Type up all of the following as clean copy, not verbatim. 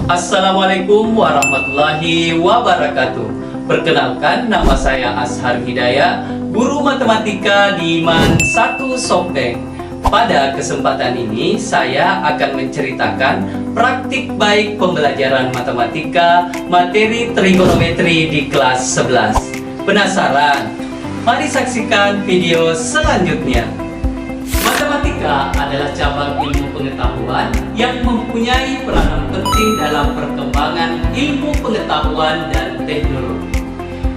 Assalamualaikum warahmatullahi wabarakatuh. Perkenalkan, nama saya Ashar Hidayah, guru matematika di MAN 1 Sompeng. Pada kesempatan ini, saya akan menceritakan praktik baik pembelajaran matematika materi trigonometri di kelas 11. Penasaran? Mari saksikan video selanjutnya. Matematika adalah cabang ilmu pengetahuan yang mempunyai peranan penting dalam perkembangan ilmu pengetahuan dan teknologi.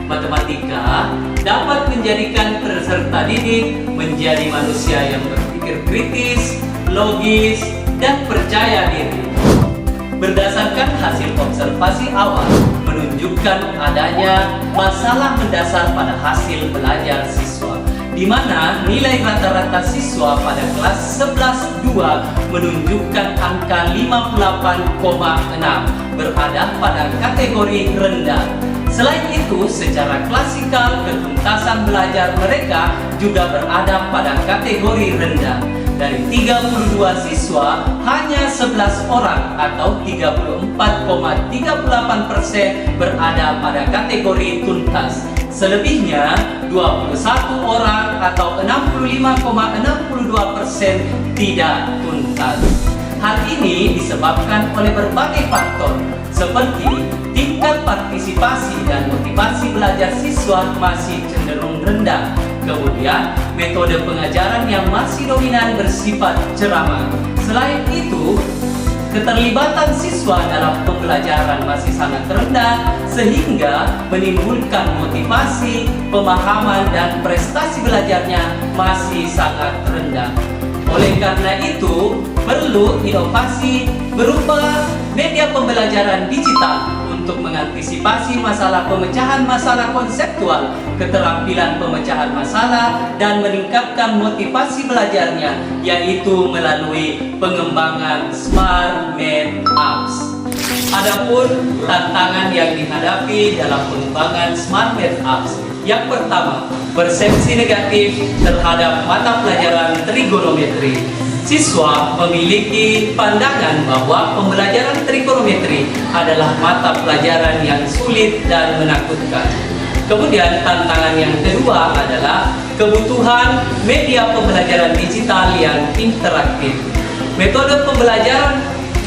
Matematika dapat menjadikan peserta didik menjadi manusia yang berpikir kritis, logis, dan percaya diri. Berdasarkan hasil observasi awal menunjukkan adanya masalah mendasar pada hasil belajar siswa, di mana nilai rata-rata siswa pada kelas 11-2 menunjukkan angka 58,6, berada pada kategori rendah. Selain itu, secara klasikal ketuntasan belajar mereka juga berada pada kategori rendah. Dari 32 siswa, hanya 11 orang atau 34,38% berada pada kategori tuntas. Selebihnya 21 orang atau 65,62% tidak tuntas. Hal ini disebabkan oleh berbagai faktor seperti tingkat partisipasi dan motivasi belajar siswa masih cenderung rendah. Kemudian metode pengajaran yang masih dominan bersifat ceramah. Selain itu, keterlibatan siswa dalam pembelajaran masih sangat rendah sehingga menimbulkan motivasi, pemahaman, dan prestasi belajarnya masih sangat rendah. Oleh karena itu, perlu inovasi berupa media pembelajaran digital untuk mengantisipasi masalah pemecahan masalah konseptual, keterampilan pemecahan masalah, dan meningkatkan motivasi belajarnya, yaitu melalui pengembangan Smart Math Apps. Adapun tantangan yang dihadapi dalam pengembangan Smart Math Apps, yang pertama, persepsi negatif terhadap mata pelajaran trigonometri. Siswa memiliki pandangan bahwa pembelajaran trigonometri adalah mata pelajaran yang sulit dan menakutkan. Kemudian tantangan yang kedua adalah kebutuhan media pembelajaran digital yang interaktif. Metode pembelajaran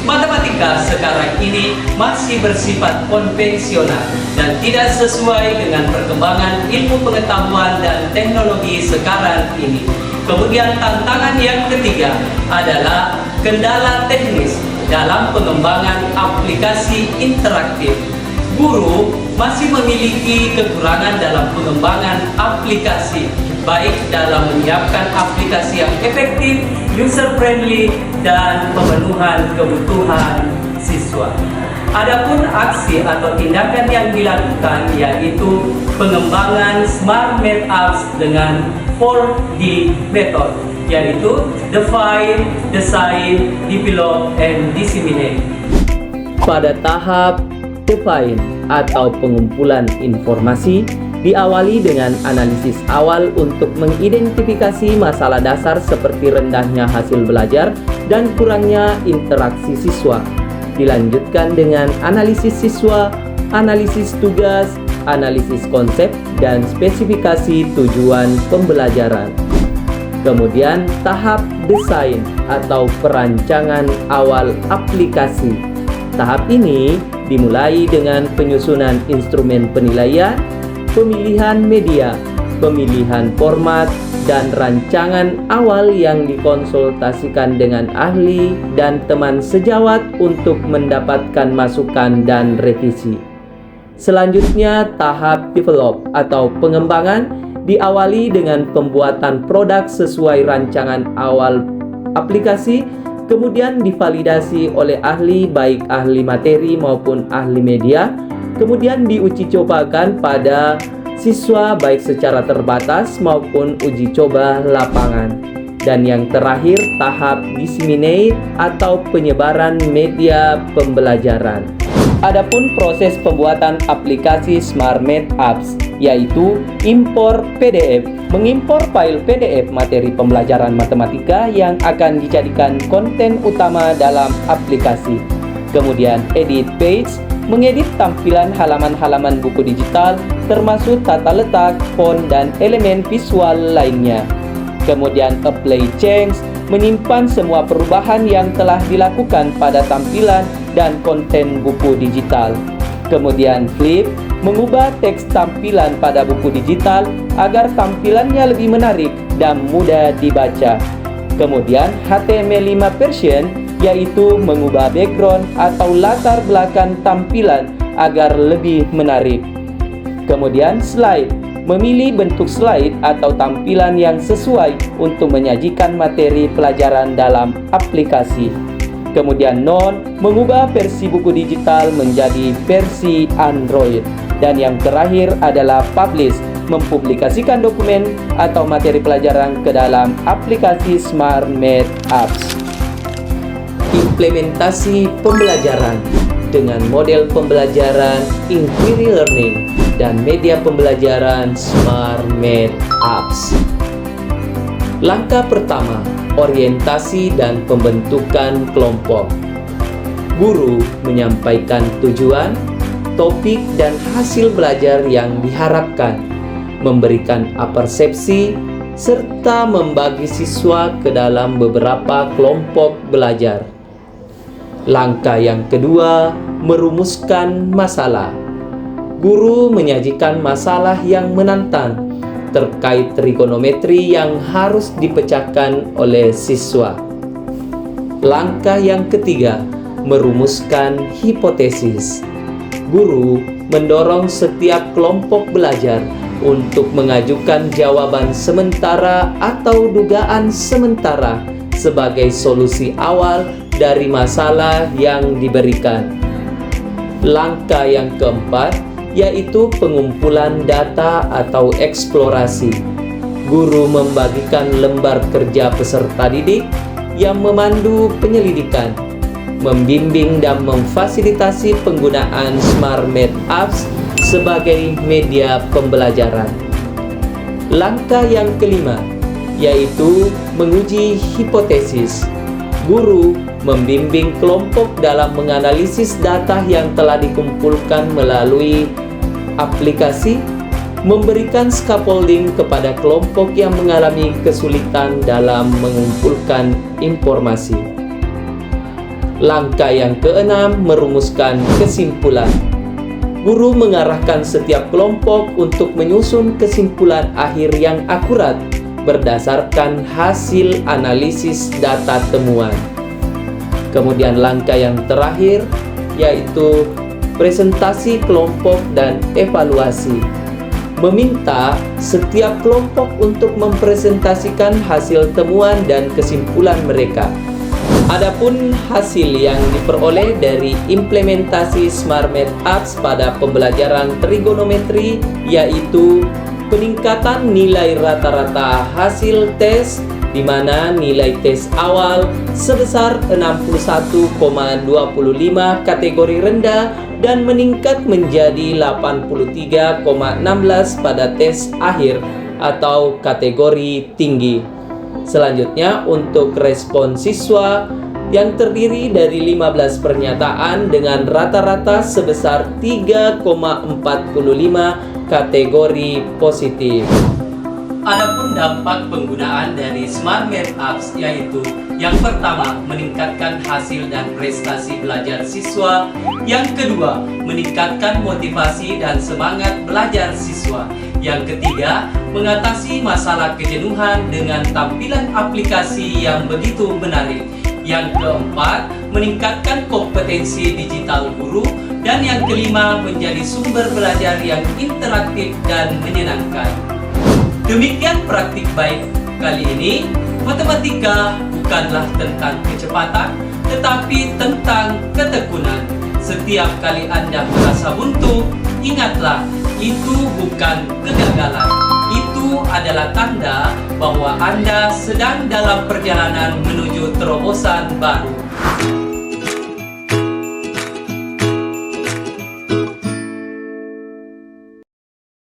matematika sekarang ini masih bersifat konvensional dan tidak sesuai dengan perkembangan ilmu pengetahuan dan teknologi sekarang ini. Kemudian tantangan yang ketiga adalah kendala teknis dalam pengembangan aplikasi interaktif. Guru masih memiliki kekurangan dalam pengembangan aplikasi, baik dalam menyiapkan aplikasi yang efektif, user-friendly, dan pemenuhan kebutuhan siswa. Adapun aksi atau tindakan yang dilakukan yaitu pengembangan Smart Math Apps dengan 4D method, yaitu define, design, develop, and disseminate. Pada tahap define atau pengumpulan informasi, diawali dengan analisis awal untuk mengidentifikasi masalah dasar seperti rendahnya hasil belajar dan kurangnya interaksi siswa. Dilanjutkan dengan analisis siswa, analisis tugas, analisis konsep, dan spesifikasi tujuan pembelajaran. Kemudian tahap desain atau perancangan awal aplikasi. Tahap ini dimulai dengan penyusunan instrumen penilaian, pemilihan media, pemilihan format, dan rancangan awal yang dikonsultasikan dengan ahli dan teman sejawat untuk mendapatkan masukan dan revisi. Selanjutnya, tahap develop atau pengembangan diawali dengan pembuatan produk sesuai rancangan awal aplikasi, kemudian divalidasi oleh ahli, baik ahli materi maupun ahli media, kemudian diuji cobakan pada siswa baik secara terbatas maupun uji coba lapangan. Dan yang terakhir, tahap disseminate atau penyebaran media pembelajaran. Adapun proses pembuatan aplikasi Smart Math Apps yaitu impor PDF, mengimpor file PDF materi pembelajaran matematika yang akan dijadikan konten utama dalam aplikasi. Kemudian edit page, mengedit tampilan halaman-halaman buku digital termasuk tata letak, font, dan elemen visual lainnya. Kemudian apply change, menyimpan semua perubahan yang telah dilakukan pada tampilan dan konten buku digital. Kemudian flip, mengubah teks tampilan pada buku digital agar tampilannya lebih menarik dan mudah dibaca. Kemudian HTML5 version, yaitu mengubah background atau latar belakang tampilan agar lebih menarik. Kemudian slide, memilih bentuk slide atau tampilan yang sesuai untuk menyajikan materi pelajaran dalam aplikasi. Kemudian Note, mengubah versi buku digital menjadi versi Android. Dan yang terakhir adalah Publish, mempublikasikan dokumen atau materi pelajaran ke dalam aplikasi SmartMath Apps. Implementasi pembelajaran dengan model pembelajaran Inquiry Learning dan media pembelajaran SmartMath Apps. Langkah pertama, orientasi dan pembentukan kelompok. Guru menyampaikan tujuan, topik, dan hasil belajar yang diharapkan, memberikan persepsi, serta membagi siswa ke dalam beberapa kelompok belajar. Langkah yang kedua, merumuskan masalah. Guru menyajikan masalah yang menantang terkait trigonometri yang harus dipecahkan oleh siswa. Langkah yang ketiga, merumuskan hipotesis. Guru mendorong setiap kelompok belajar untuk mengajukan jawaban sementara atau dugaan sementara sebagai solusi awal dari masalah yang diberikan. Langkah yang keempat, yaitu pengumpulan data atau eksplorasi. Guru membagikan lembar kerja peserta didik yang memandu penyelidikan, membimbing dan memfasilitasi penggunaan SmartMath Apps sebagai media pembelajaran. Langkah yang kelima, yaitu menguji hipotesis. Guru membimbing kelompok dalam menganalisis data yang telah dikumpulkan melalui aplikasi, memberikan scaffolding kepada kelompok yang mengalami kesulitan dalam mengumpulkan informasi. Langkah yang keenam, merumuskan kesimpulan. Guru mengarahkan setiap kelompok untuk menyusun kesimpulan akhir yang akurat berdasarkan hasil analisis data temuan. Kemudian langkah yang terakhir, yaitu presentasi kelompok dan evaluasi. Meminta setiap kelompok untuk mempresentasikan hasil temuan dan kesimpulan mereka. Adapun hasil yang diperoleh dari implementasi SmartMath Apps pada pembelajaran trigonometri, yaitu peningkatan nilai rata-rata hasil tes, di mana nilai tes awal sebesar 61,25 kategori rendah dan meningkat menjadi 83,16 pada tes akhir atau kategori tinggi. Selanjutnya untuk respon siswa yang terdiri dari 15 pernyataan dengan rata-rata sebesar 3,45 kategori positif. Adapun dampak penggunaan dari SmartMath Apps, yaitu yang pertama, meningkatkan hasil dan prestasi belajar siswa. Yang kedua, meningkatkan motivasi dan semangat belajar siswa. Yang ketiga, mengatasi masalah kejenuhan dengan tampilan aplikasi yang begitu menarik. Yang keempat, meningkatkan kompetensi digital guru. Dan yang kelima, menjadi sumber belajar yang interaktif dan menyenangkan. Demikian praktik baik kali ini. Matematika bukanlah tentang kecepatan, tetapi tentang ketekunan. Setiap kali Anda merasa buntu, ingatlah, itu bukan kegagalan. Itu adalah tanda bahwa Anda sedang dalam perjalanan menuju terobosan baru.